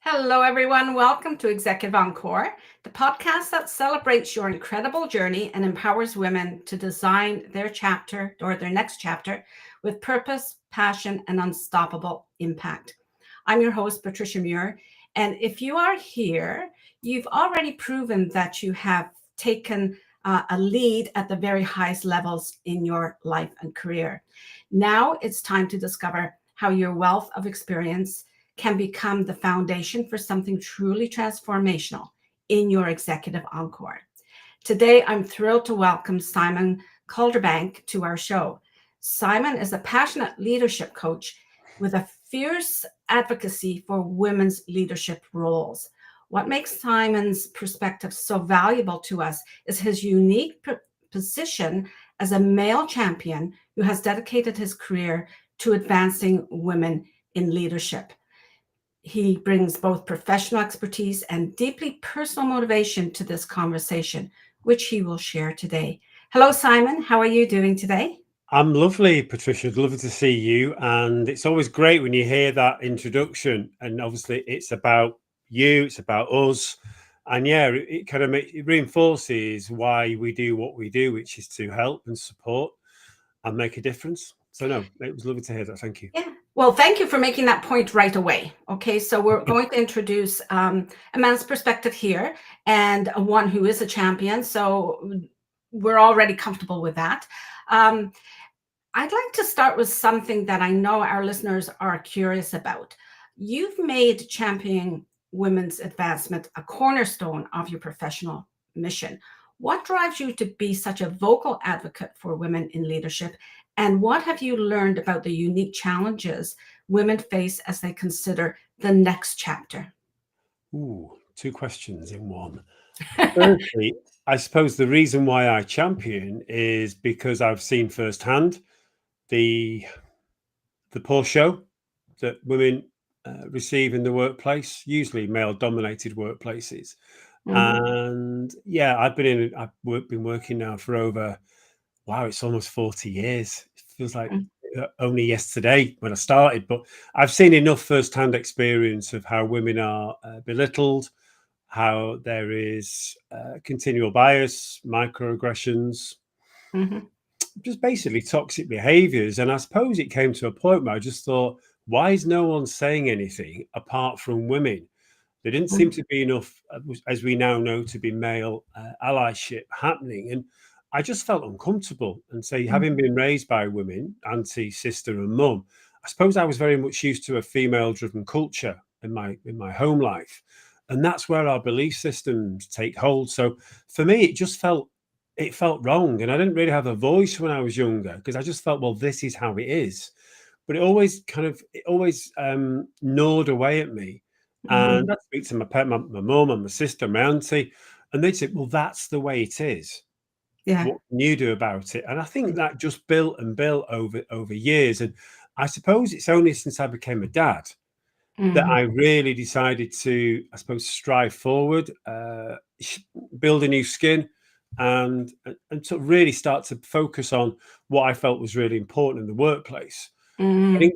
Hello, everyone. Welcome to Executive Encore, the podcast that celebrates your incredible journey and empowers women to design their chapter or their next chapter with purpose, passion, and unstoppable impact. I'm your host, Patricia Muir. And if you are here, you've already proven that you have taken a lead at the very highest levels in your life and career. Now it's time to discover how your wealth of experience can become the foundation for something truly transformational in your Executive Encore. Today, I'm thrilled to welcome Simon Calderbank to our show. Simon is a passionate leadership coach with a fierce advocacy for women's leadership roles. What makes Simon's perspective so valuable to us is his unique position as a male champion who has dedicated his career to advancing women in leadership. He brings both professional expertise and deeply personal motivation to this conversation, which he will share today. Hello, Simon. How are you doing today? I'm lovely, Patricia. Lovely to see you. And it's always great when you hear that introduction. And obviously, it's about you, it's about us. And yeah, it kind of it reinforces why we do what we do, which is to help and support and make a difference. So, no, it was lovely to hear that. Thank you. Yeah. Well, thank you for making that point right away. Okay, so we're going to introduce a man's perspective here and one who is a champion. So we're already comfortable with that. I'd like to start with something that I know our listeners are curious about. You've made championing women's advancement a cornerstone of your professional mission. What drives you to be such a vocal advocate for women in leadership? And what have you learned about the unique challenges women face as they consider the next chapter? Ooh, two questions in one. Firstly, I suppose the reason why I champion is because I've seen firsthand the poor show that women receive in the workplace, usually male-dominated workplaces. Mhm, And yeah, been working now for over, wow, it's almost 40 years. It feels like mm, only yesterday when I started, but I've seen enough first-hand experience of how women are belittled, how there is continual bias, microaggressions, mhm, just basically toxic behaviors. And I suppose it came to a point where I just thought, why is no one saying anything apart from women? There didn't seem mhm, to be enough, as we now know, to be male allyship happening. And I just felt uncomfortable. And say, having mhm, been raised by women, auntie, sister, and mum, I suppose I was very much used to a female-driven culture in my home life, and that's where our belief systems take hold. So for me, it felt wrong, and I didn't really have a voice when I was younger because I just felt, well, this is how it is. But it always gnawed away at me, and mhm. I'd speak to my mum and my sister, my auntie, and they'd say, "Well, that's the way it is. Yeah. What can you do about it?" And I think that just built and built over years. And I suppose it's only since I became a dad that I Mhm, really decided to, I suppose, strive forward, build a new skin, and to really start to focus on what I felt was really important in the workplace. And mhm,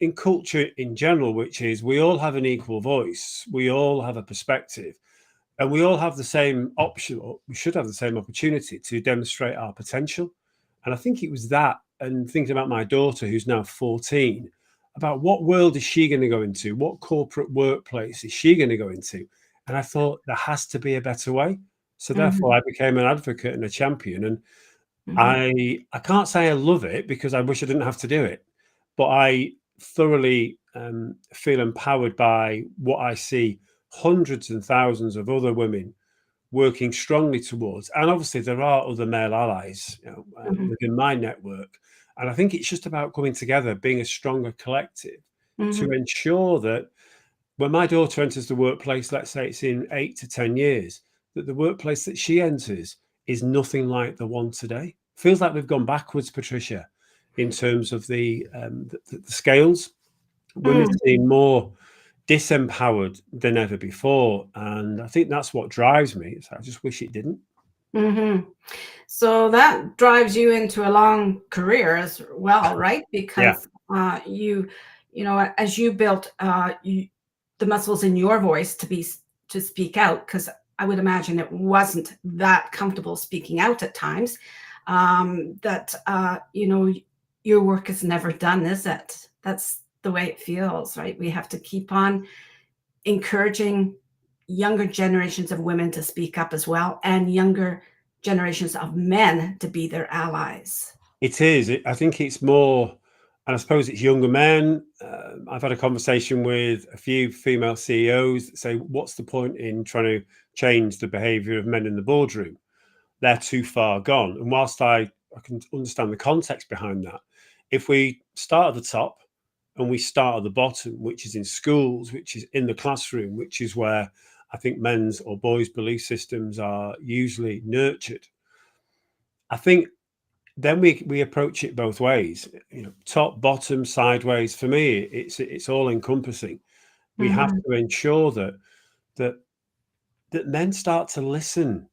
in culture in general, which is we all have an equal voice, we all have a perspective, and we all have the same option, or we should have the same opportunity to demonstrate our potential. And I think it was that, and thinking about my daughter, who's now 14, about what world is she going to go into? What corporate workplace is she going to go into? And I thought there has to be a better way. So therefore, mhm, I became an advocate and a champion. And mhm, I can't say I love it because I wish I didn't have to do it, but I thoroughly feel empowered by what I see hundreds and thousands of other women working strongly towards. And obviously, there are other male allies, mhm, within my network. And I think it's just about coming together, being a stronger collective to mhm, ensure that when my daughter enters the workplace, let's say it's in 8 to 10 years, that the workplace that she enters is nothing like the one today. Feels like we've gone backwards, Patricia, in terms of the scales. Women mm, seem more disempowered than ever before, and I think that's what drives me. So I just wish it didn't. mhm. So that drives you into a long career as well, right? Yeah, Because you know, as you built the muscles in your voice to speak out, because I would imagine it wasn't that comfortable speaking out at times. That your work is never done, is it? That's the way it feels, right? We have to keep on encouraging younger generations of women to speak up as well, and younger generations of men to be their allies. It is. I think it's more, and I suppose it's younger men. I've had a conversation with a few female CEOs that say, what's the point in trying to change the behaviour of men in the boardroom? They're too far gone. And whilst I can understand the context behind that, if we start at the top and we start at the bottom, which is in schools, which is in the classroom, which is where I think men's or boys' belief systems are usually nurtured, I think then we approach it both ways, top, bottom, sideways. For me, it's all encompassing. We have to ensure that men start to listen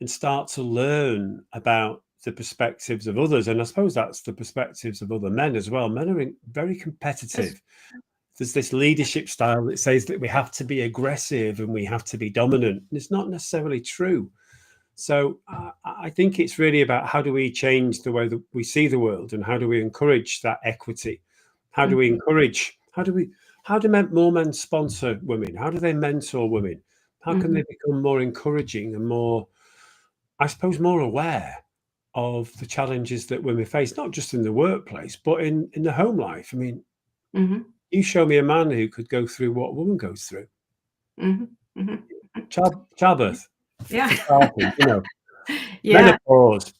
and start to learn about the perspectives of others. And I suppose that's the perspectives of other men as well. Men are very competitive. There's this leadership style that says that we have to be aggressive and we have to be dominant. And it's not necessarily true. So I think it's really about how do we change the way that we see the world, and how do we encourage that equity? How do we encourage, how do more men sponsor women? How do they mentor women? How can they become more encouraging and more, I suppose, more aware of the challenges that women face, not just in the workplace, but in the home life? I mean, you show me a man who could go through what a woman goes through. Childbirth. Yeah. Menopause.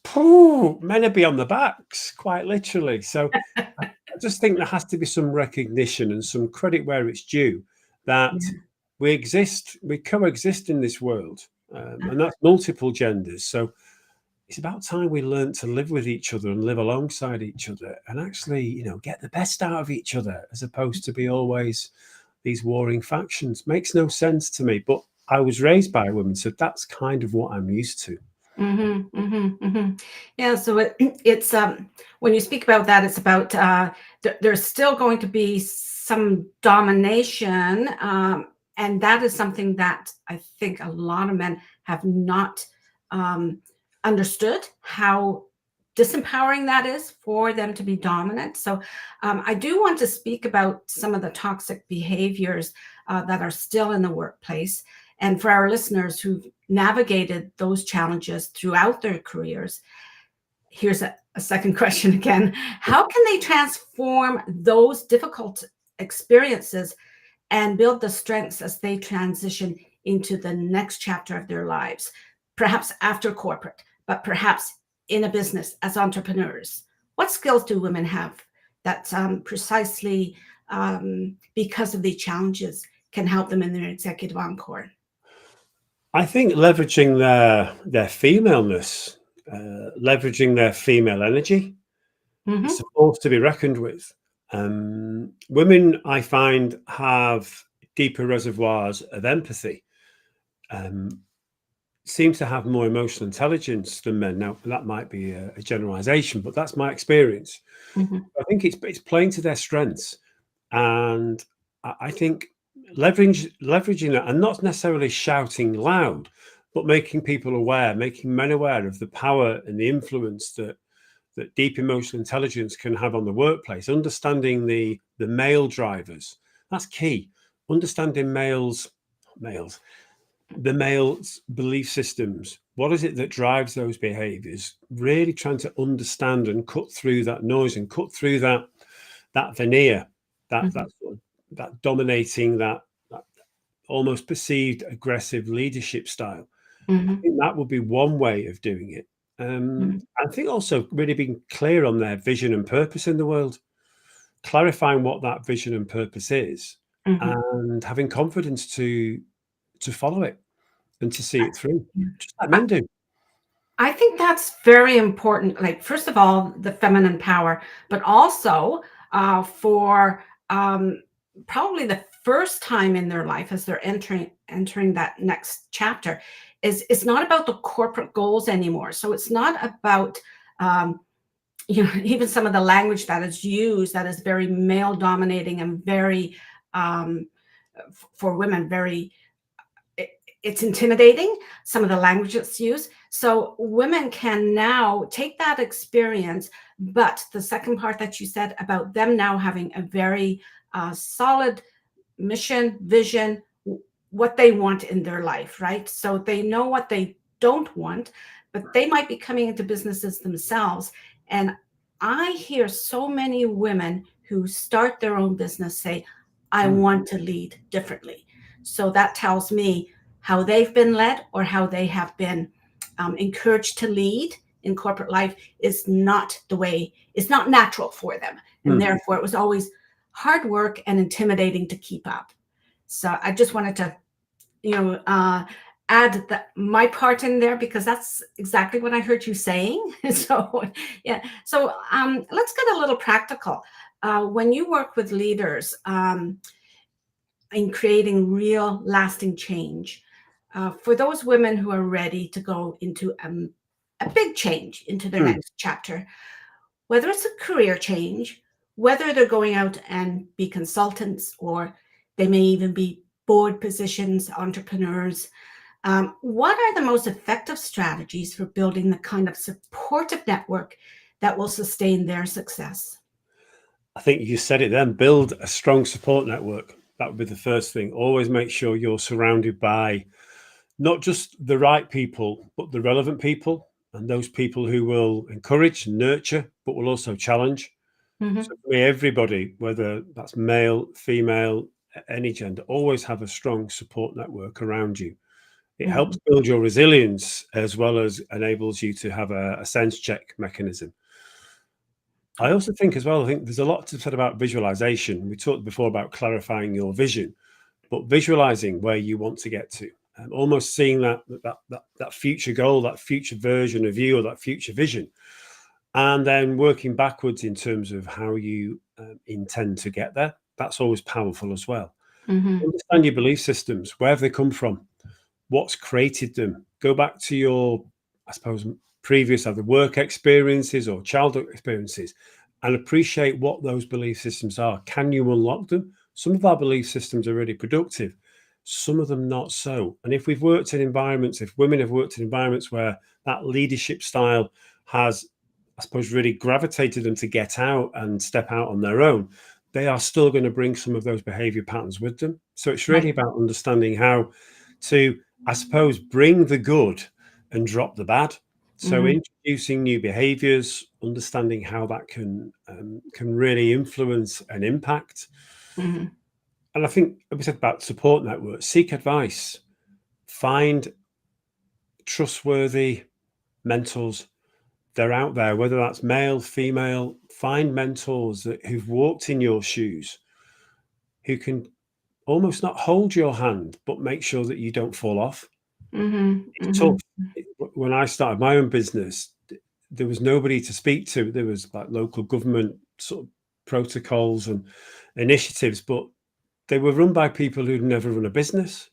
Men are beyond the backs, quite literally. So I just think there has to be some recognition and some credit where it's due that we coexist in this world, and that's multiple genders. So it's about time we learn to live with each other and live alongside each other, and actually, get the best out of each other, as opposed to be always these warring factions. Makes no sense to me, but I was raised by a woman, so that's kind of what I'm used to. Yeah. So it's when you speak about that, it's about there's still going to be some domination, and that is something that I think a lot of men have not understood, how disempowering that is for them to be dominant. So I do want to speak about some of the toxic behaviors that are still in the workplace. And for our listeners who've navigated those challenges throughout their careers, here's a second question again. How can they transform those difficult experiences and build the strengths as they transition into the next chapter of their lives? Perhaps after corporate, but perhaps in a business as entrepreneurs. What skills do women have that precisely because of the challenges can help them in their Executive Encore? I think leveraging their femaleness, leveraging their female energy, is a force to be reckoned with. Women, I find, have deeper reservoirs of empathy, seem to have more emotional intelligence than men. Now, that might be a generalization, but that's my experience. I think it's playing to their strengths, and I think leveraging that, and not necessarily shouting loud, but making people aware, making men aware of the power and the influence that deep emotional intelligence can have on the workplace. Understanding the male drivers, that's key. Understanding the male's belief systems. What is it that drives those behaviors? Really trying to understand and cut through that noise and cut through that veneer, that dominating, that almost perceived aggressive leadership style. I think that would be one way of doing it. I think also really being clear on their vision and purpose in the world, clarifying what that vision and purpose is, and having confidence to follow it and to see it through, just like men do. I think that's very important. Like, first of all, the feminine power, but also for probably the first time in their life as they're entering that next chapter, is it's not about the corporate goals anymore. So it's not about even some of the language that is used that is very male dominating and very for women very, it's intimidating, some of the language that's used. So women can now take that experience, but the second part that you said about them now having a very solid mission, vision, what they want in their life, right? So they know what they don't want, but they might be coming into businesses themselves. And I hear so many women who start their own business say, I want to lead differently. So that tells me how they've been led or how they have been encouraged to lead in corporate life is not the way, it's not natural for them. And therefore it was always hard work and intimidating to keep up. So I just wanted to, add my part in there, because that's exactly what I heard you saying. So, yeah. So let's get a little practical. When you work with leaders in creating real lasting change, for those women who are ready to go into a big change into their next chapter, whether it's a career change, whether they're going out and be consultants, or they may even be board positions, entrepreneurs, what are the most effective strategies for building the kind of supportive network that will sustain their success? I think you said it then, build a strong support network. That would be the first thing. Always make sure you're surrounded by not just the right people, but the relevant people, and those people who will encourage and nurture, but will also challenge. So for me, everybody, whether that's male, female, any gender, always have a strong support network around you. It helps build your resilience, as well as enables you to have a sense check mechanism. I also think as well, I think there's a lot to be said about visualization. We talked before about clarifying your vision, but visualizing where you want to get to, and almost seeing that future goal, that future version of you, or that future vision, and then working backwards in terms of how you intend to get there. That's always powerful as well. Understand your belief systems. Where have they come from? What's created them? Go back to your, I suppose, previous either work experiences or childhood experiences, and appreciate what those belief systems are. Can you unlock them? Some of our belief systems are really productive, some of them not so. And if we've worked in environments, if women have worked in environments where that leadership style has, I suppose, really gravitated them to get out and step out on their own, they are still going to bring some of those behavior patterns with them. So it's really about understanding how to, I suppose, bring the good and drop the bad. So introducing new behaviors, understanding how that can really influence and impact. And I think we said about support networks, seek advice, find trustworthy mentors. They're out there, whether that's male, female. Find mentors who've walked in your shoes, who can almost not hold your hand, but make sure that you don't fall off. It's tough. When I started my own business, there was nobody to speak to. There was like local government sort of protocols and initiatives, but they were run by people who'd never run a business.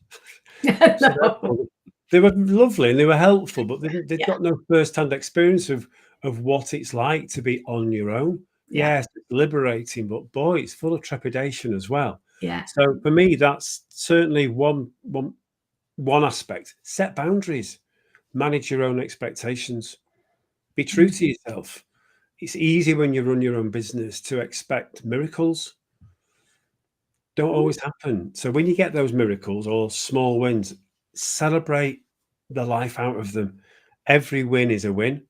So No. they were lovely and they were helpful, but they'd Yeah. got no first-hand experience of what it's like to be on your own. Yeah. Yes, it's liberating, but boy, it's full of trepidation as well. Yeah. So for me, that's certainly one aspect. Set boundaries, manage your own expectations, be true to yourself. It's easy when you run your own business to expect miracles. Don't always happen. So when you get those miracles or small wins, celebrate the life out of them. Every win is a win.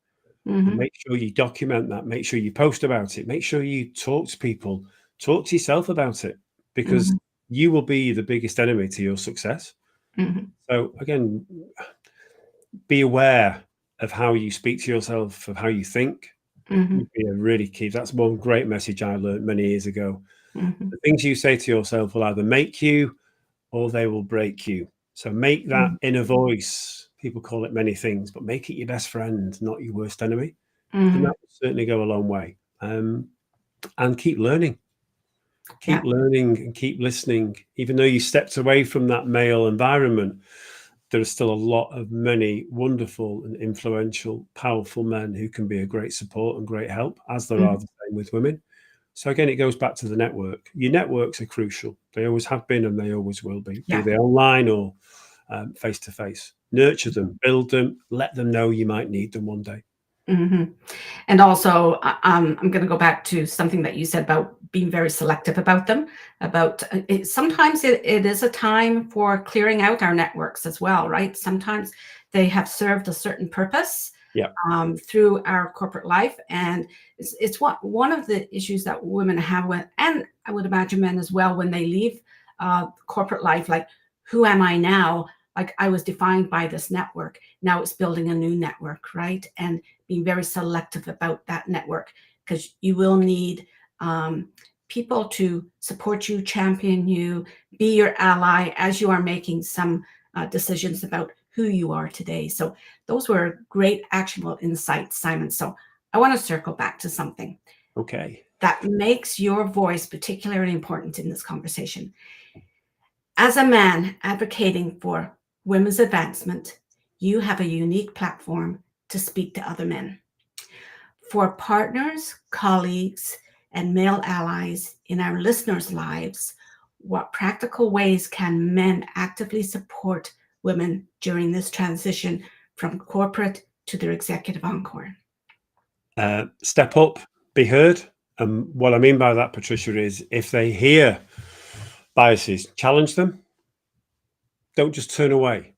And make sure you document that. Make sure you post about it. Make sure you talk to people. Talk to yourself about it, because you will be the biggest enemy to your success. So again, be aware of how you speak to yourself, of how you think. Would be a really key. That's one great message I learned many years ago. The things you say to yourself will either make you or they will break you. So make that inner voice. People call it many things, but make it your best friend, not your worst enemy. And that will certainly go a long way. And keep learning. Keep learning and keep listening. Even though you stepped away from that male environment, there are still a lot of many wonderful and influential, powerful men who can be a great support and great help, as there are the same with women. So again, it goes back to the network. Your networks are crucial. They always have been and they always will be Yeah. they online or face to face. Nurture them, build them, let them know you might need them one day. Mm-hmm. And also, I'm going to go back to something that you said about being very selective about them. About sometimes it is a time for clearing out our networks as well, right? Sometimes they have served a certain purpose Yeah. Through our corporate life, and it's one of the issues that women have with, and I would imagine men as well, when they leave corporate life. Like, who am I now? Like, I was defined by this network. Now it's building a new network, right? And being very selective about that network, because you will need people to support you, champion you, be your ally as you are making some decisions about who you are today. So those were great actionable insights, Simon. So I want to circle back to something that makes your voice particularly important in this conversation. As a man advocating for women's advancement, you have a unique platform to speak to other men. For partners, colleagues, and male allies in our listeners' lives, what practical ways can men actively support women during this transition from corporate to their executive encore? Step up, be heard. And what I mean by that, Patricia, is if they hear biases, challenge them. Don't just turn away.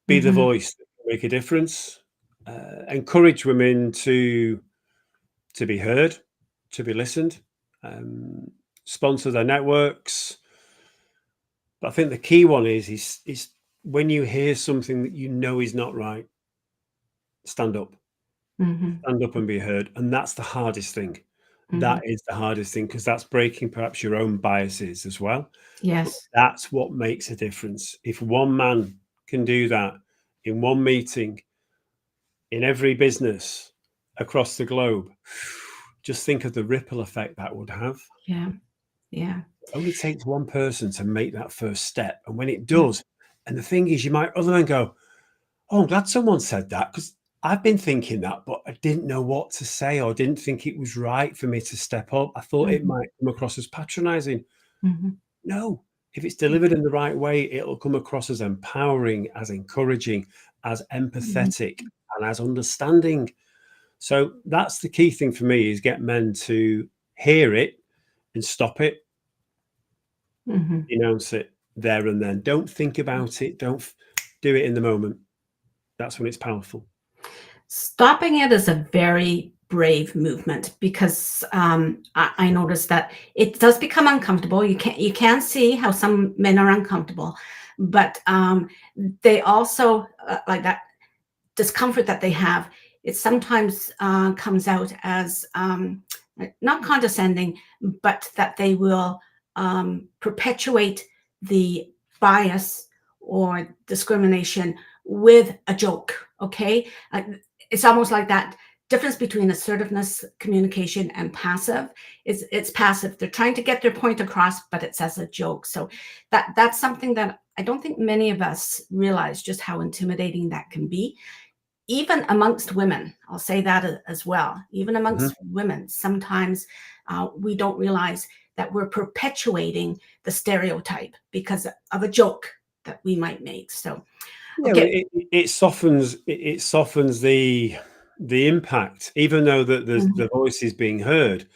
Be the voice that can make a difference. Encourage women to be heard, to be listened. Sponsor their networks. But I think the key one is when you hear something that you know is not right, stand up. Stand up and be heard. And that's the hardest thing. That is the hardest thing, because that's breaking perhaps your own biases as well. Yes. But that's what makes a difference. If one man can do that in one meeting, in every business across the globe, just think of the ripple effect that would have. Yeah. Yeah. It only takes one person to make that first step. And when it does, and the thing is, you might other than go, oh, I'm glad someone said that, because I've been thinking that, but I didn't know what to say, or didn't think it was right for me to step up. I thought it might come across as patronizing. No, if it's delivered in the right way, it'll come across as empowering, as encouraging, as empathetic, and as understanding. So that's the key thing for me, is get men to hear it and stop it, denounce it there and then. Don't think about it. Don't do it in the moment. That's when it's powerful. Stopping it is a very brave movement, because I noticed that it does become uncomfortable. You can see how some men are uncomfortable, but they also like that discomfort that they have. It sometimes comes out as not condescending, but that they will perpetuate the bias or discrimination with a joke. Okay, it's almost like that difference between assertiveness, communication, and passive. It's passive. They're trying to get their point across, but it's as a joke. So that's something that I don't think many of us realize, just how intimidating that can be. Even amongst women, I'll say that as well. Even amongst women, sometimes we don't realize that we're perpetuating the stereotype because of a joke that we might make. So, okay. Yeah, it softens the impact, even though the voice is being heard.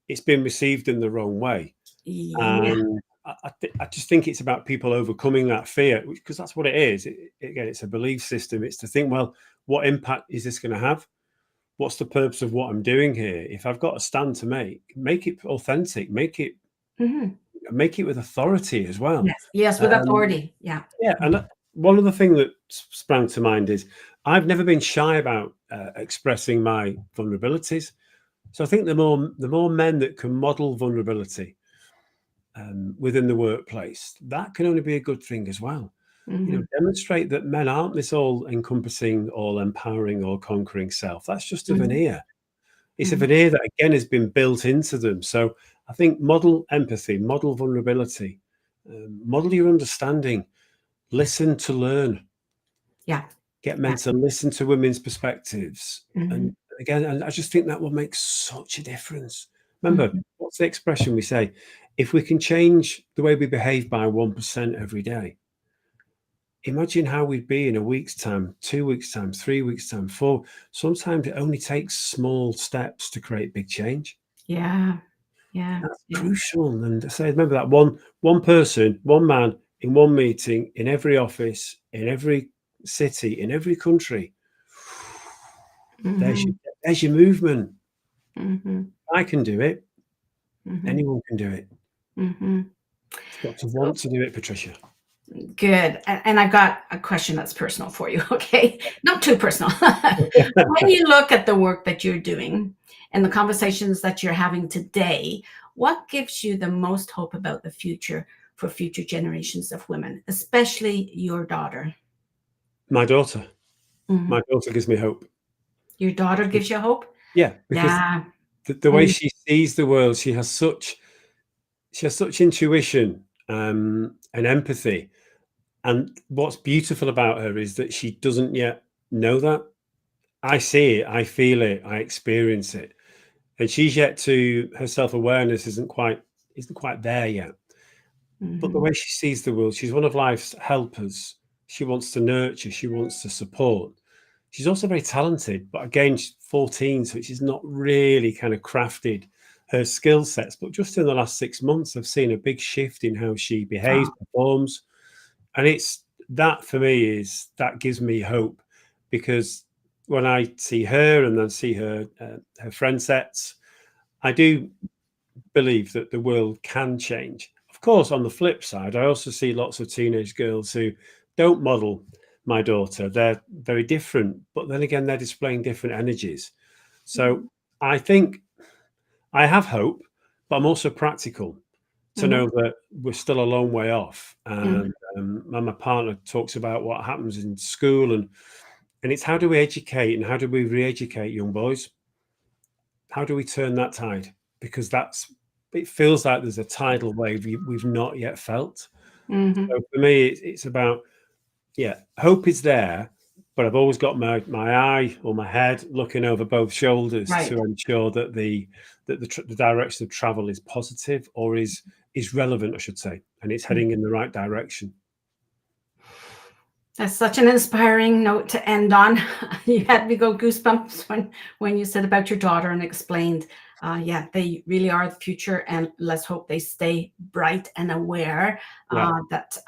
It's been received in the wrong way. Yeah. And I just think it's about people overcoming that fear, because that's what it is. Again, it's a belief system. It's to think, well, what impact is this going to have? What's the purpose of what I'm doing here? If I've got a stand to make it authentic, make it with authority as well. Yes, with authority. Yeah. And one other thing that sprang to mind is I've never been shy about expressing my vulnerabilities. So I think the more men that can model vulnerability within the workplace, that can only be a good thing as well. Demonstrate that men aren't this all-encompassing, all-empowering, all-conquering self. That's just a veneer. It's a veneer that, again, has been built into them. So I think model empathy, model vulnerability, model your understanding, listen to learn. Yeah. Get men to listen to women's perspectives. And again, and I just think that will make such a difference. Remember, what's the expression we say? If we can change the way we behave by 1% every day, imagine how we'd be in a week's time, 2 weeks' time, 3 weeks' time, 4. Sometimes it only takes small steps to create big change. Yeah. That's crucial. And I say, remember that one person, one man in one meeting, in every office, in every city, in every country. There's your movement. I can do it. Anyone can do it. You've got to want to do it, Patricia. Good. And I've got a question that's personal for you, okay? Not too personal. When you look at the work that you're doing and the conversations that you're having today, what gives you the most hope about the future for future generations of women, especially your daughter? My daughter. My daughter gives me hope. Your daughter gives you hope? Yeah, because the way she sees the world, she has such intuition and empathy. And what's beautiful about her is that she doesn't yet know that. I see it, I feel it, I experience it. And she's yet to, her self-awareness isn't quite there yet. But the way she sees the world, she's one of life's helpers. She wants to nurture, she wants to support. She's also very talented, but again, she's 14, so she's not really kind of crafted her skill sets. But just in the last 6 months, I've seen a big shift in how she behaves, performs. And it's that, for me, that gives me hope, because when I see her and then see her friend sets, I do believe that the world can change. Of course, on the flip side, I also see lots of teenage girls who don't model my daughter. They're very different, but then again, they're displaying different energies. So I think I have hope, but I'm also practical to know that we're still a long way off. And my partner talks about what happens in school, and it's how do we educate and how do we re-educate young boys? How do we turn that tide? Because it feels like there's a tidal wave we've not yet felt. So for me, it's about, hope is there, but I've always got my eye or my head looking over both shoulders to ensure that the direction of travel is positive, or is relevant, I should say, and it's heading in the right direction. That's such an inspiring note to end on. You had me go goosebumps when you said about your daughter and explained, they really are the future, and let's hope they stay bright and aware that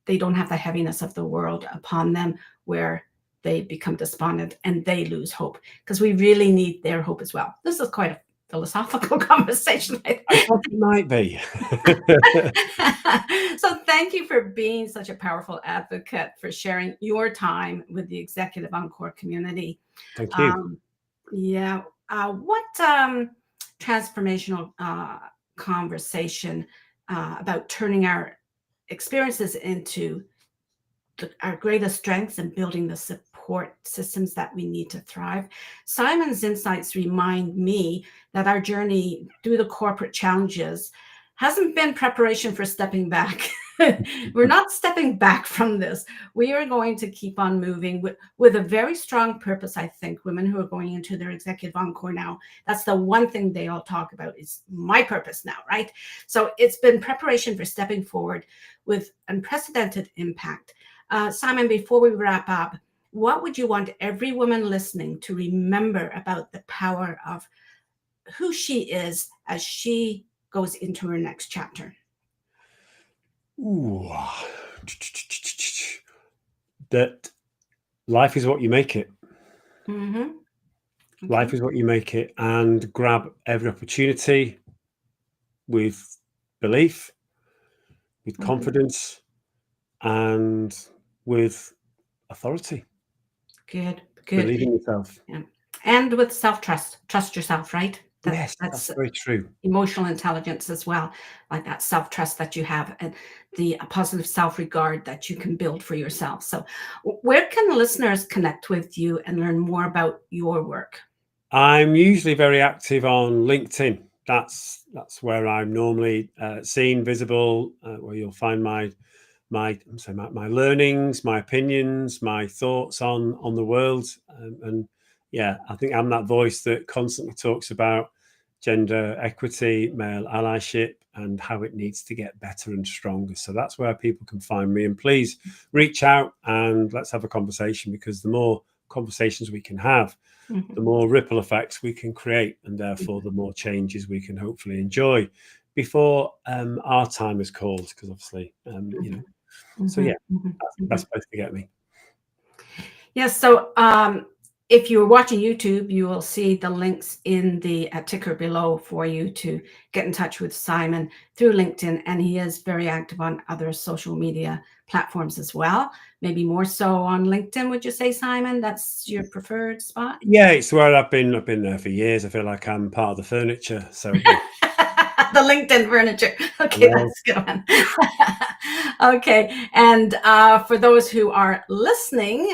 they don't have the heaviness of the world upon them, where they become despondent and they lose hope, because we really need their hope as well. This is quite a philosophical conversation. I thought it might be. So thank you for being such a powerful advocate, for sharing your time with the Executive Encore community. Thank you. What transformational conversation about turning our experiences into our greatest strengths and building the support systems that we need to thrive. Simon's insights remind me that our journey through the corporate challenges hasn't been preparation for stepping back. We're not stepping back from this. We are going to keep on moving with a very strong purpose. I think women who are going into their Executive Encore now, that's the one thing they all talk about, is my purpose now, right? So it's been preparation for stepping forward with unprecedented impact. Simon, before we wrap up, what would you want every woman listening to remember about the power of who she is as she goes into her next chapter? Ooh. That life is what you make it. Okay. Life is what you make it, and grab every opportunity with belief, with confidence, and with authority. Good. Believe in yourself. Yeah. And with self-trust. Trust yourself, right? Yes, that's very true. Emotional intelligence as well, like that self-trust that you have, and the positive self-regard that you can build for yourself. So where can listeners connect with you and learn more about your work? I'm usually very active on LinkedIn. That's where I'm normally seen, visible, where you'll find my learnings, my opinions, my thoughts on the world. And I think I'm that voice that constantly talks about gender equity, male allyship, and how it needs to get better and stronger. So that's where people can find me. And please reach out and let's have a conversation, because the more conversations we can have, the more ripple effects we can create, and therefore the more changes we can hopefully enjoy before our time is called. Because obviously, you know, so yeah, that's the best place to get me. Yes. So if you're watching YouTube, you will see the links in the ticker below for you to get in touch with Simon through LinkedIn. And he is very active on other social media platforms as well. Maybe more so on LinkedIn, would you say, Simon? That's your preferred spot? Yeah, it's where I've been there for years. I feel like I'm part of the furniture. So yeah. The LinkedIn furniture. Okay, that's a good one. Okay, and for those who are listening,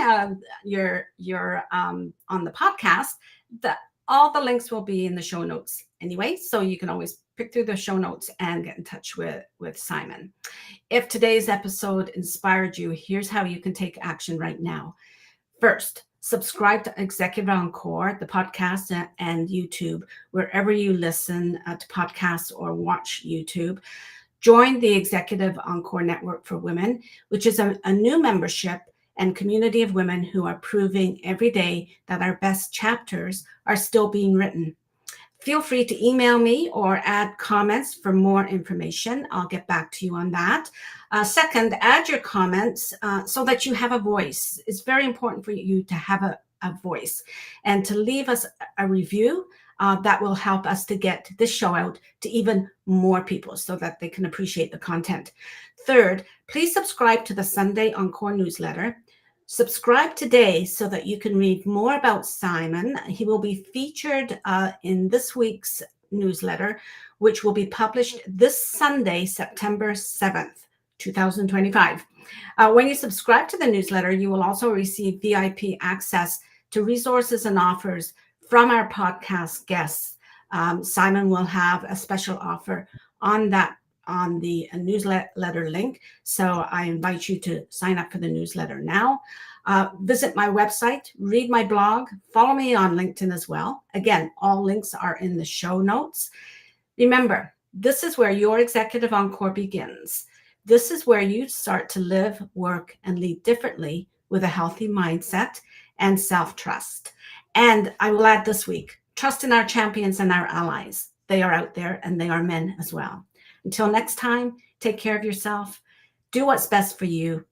you're on the podcast. All the links will be in the show notes anyway, so you can always pick through the show notes and get in touch with Simon. If today's episode inspired you, here's how you can take action right now. First, subscribe to Executive Encore, the podcast, and YouTube, wherever you listen to podcasts or watch YouTube. Join the Executive Encore Network for Women, which is a new membership and community of women who are proving every day that our best chapters are still being written. Feel free to email me or add comments for more information. I'll get back to you on that. Second, add your comments so that you have a voice. It's very important for you to have a voice and to leave us a review that will help us to get this show out to even more people so that they can appreciate the content. Third, please subscribe to the Sunday Encore newsletter. Subscribe today so that you can read more about Simon. He will be featured in this week's newsletter, which will be published this Sunday, September 7th, 2025. When you subscribe to the newsletter, you will also receive VIP access to resources and offers from our podcast guests. Simon will have a special offer on the newsletter link. So I invite you to sign up for the newsletter now. Visit my website, read my blog, follow me on LinkedIn as well. Again, all links are in the show notes. Remember, this is where your Executive Encore begins. This is where you start to live, work, and lead differently with a healthy mindset and self-trust. And I will add this week, trust in our champions and our allies. They are out there and they are men as well. Until next time, take care of yourself, do what's best for you,